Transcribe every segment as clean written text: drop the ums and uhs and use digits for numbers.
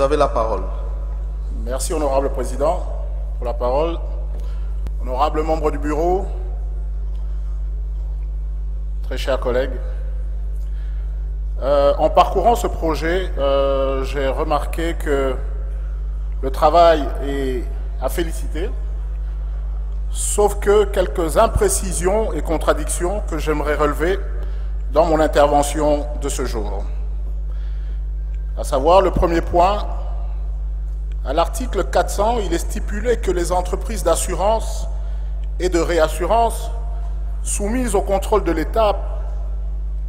Vous avez la parole. Merci, honorable président, pour la parole. Honorable membre du bureau, très chers collègues, en parcourant ce projet, j'ai remarqué que le travail est à féliciter, sauf que quelques imprécisions et contradictions que j'aimerais relever dans mon intervention de ce jour. À savoir, le premier point, à l'article 400, il est stipulé que les entreprises d'assurance et de réassurance soumises au contrôle de l'État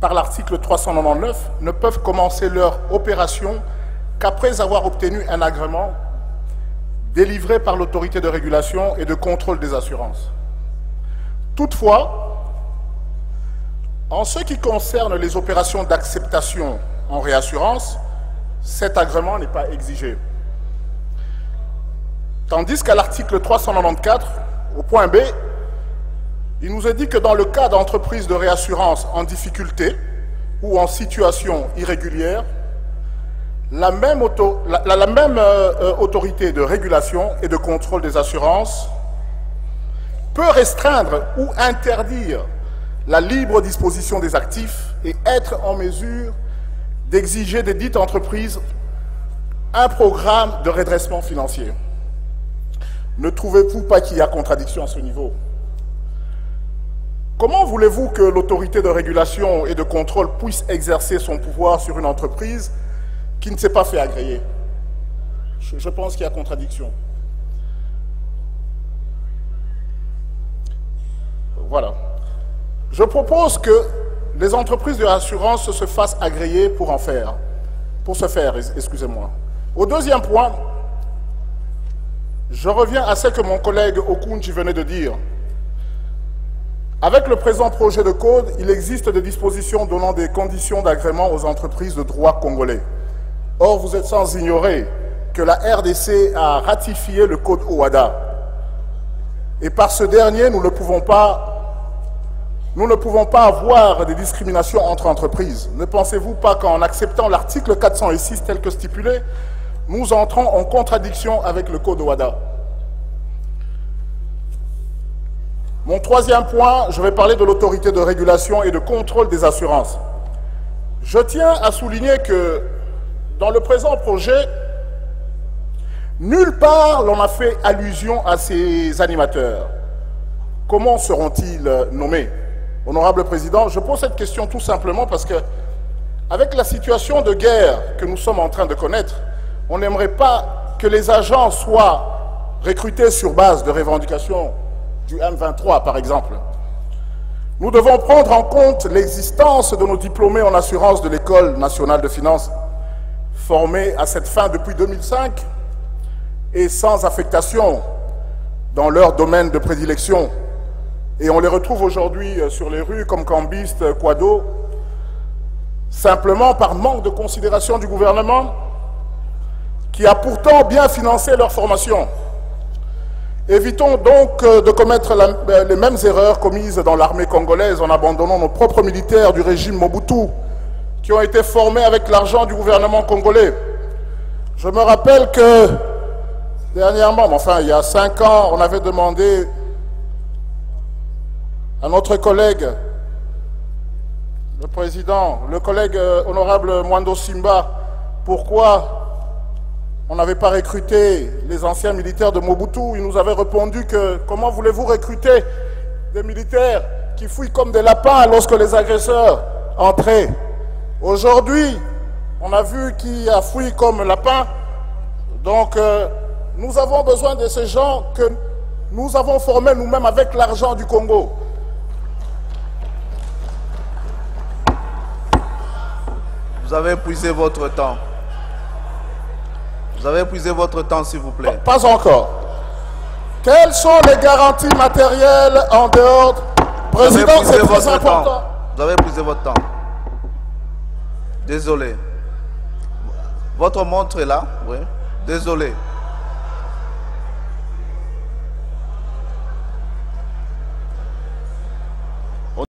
par l'article 399 ne peuvent commencer leur opération qu'après avoir obtenu un agrément délivré par l'autorité de régulation et de contrôle des assurances. Toutefois, en ce qui concerne les opérations d'acceptation en réassurance, cet agrément n'est pas exigé. Tandis qu'à l'article 394, au point B, il nous est dit que dans le cas d'entreprises de réassurance en difficulté ou en situation irrégulière, la même autorité de régulation et de contrôle des assurances peut restreindre ou interdire la libre disposition des actifs et être en mesure d'exiger des dites entreprises un programme de redressement financier. Ne trouvez-vous pas qu'il y a contradiction à ce niveau? Comment voulez-vous que l'autorité de régulation et de contrôle puisse exercer son pouvoir sur une entreprise qui ne s'est pas fait agréer? Je pense qu'il y a contradiction. Voilà. Je propose que les entreprises de l'assurance se fassent agréer pour se faire, excusez-moi. Au deuxième point, je reviens à ce que mon collègue Okunji venait de dire. Avec le présent projet de code, il existe des dispositions donnant des conditions d'agrément aux entreprises de droit congolais. Or, vous êtes sans ignorer que la RDC a ratifié le code OHADA. Et par ce dernier, nous ne pouvons pas avoir des discriminations entre entreprises. Ne pensez-vous pas qu'en acceptant l'article 406 tel que stipulé, nous entrons en contradiction avec le code OHADA? Mon troisième point, je vais parler de l'autorité de régulation et de contrôle des assurances. Je tiens à souligner que dans le présent projet, nulle part l'on a fait allusion à ces animateurs. Comment seront-ils nommés? Honorable Président, je pose cette question tout simplement parce que, avec la situation de guerre que nous sommes en train de connaître, on n'aimerait pas que les agents soient recrutés sur base de revendications du M23, par exemple. Nous devons prendre en compte l'existence de nos diplômés en assurance de l'École nationale de finances, formés à cette fin depuis 2005 et sans affectation dans leur domaine de prédilection. Et on les retrouve aujourd'hui sur les rues comme cambistes, quados, simplement par manque de considération du gouvernement qui a pourtant bien financé leur formation. Évitons donc de commettre les mêmes erreurs commises dans l'armée congolaise en abandonnant nos propres militaires du régime Mobutu qui ont été formés avec l'argent du gouvernement congolais. Je me rappelle que dernièrement, enfin il y a 5 ans, on avait demandé à notre collègue, le président, le collègue honorable Mwando Simba, pourquoi on n'avait pas recruté les anciens militaires de Mobutu. Il nous avait répondu que comment voulez-vous recruter des militaires qui fouillent comme des lapins lorsque les agresseurs entraient? Aujourd'hui, on a vu qui a fouillé comme lapin. Donc, nous avons besoin de ces gens que nous avons formés nous-mêmes avec l'argent du Congo. Vous avez épuisé votre temps. Vous avez épuisé votre temps, s'il vous plaît. Pas encore. Quelles sont les garanties matérielles en dehors? Président, c'est très important. Vous avez épuisé votre temps. Désolé. Votre montre est là, oui. Désolé.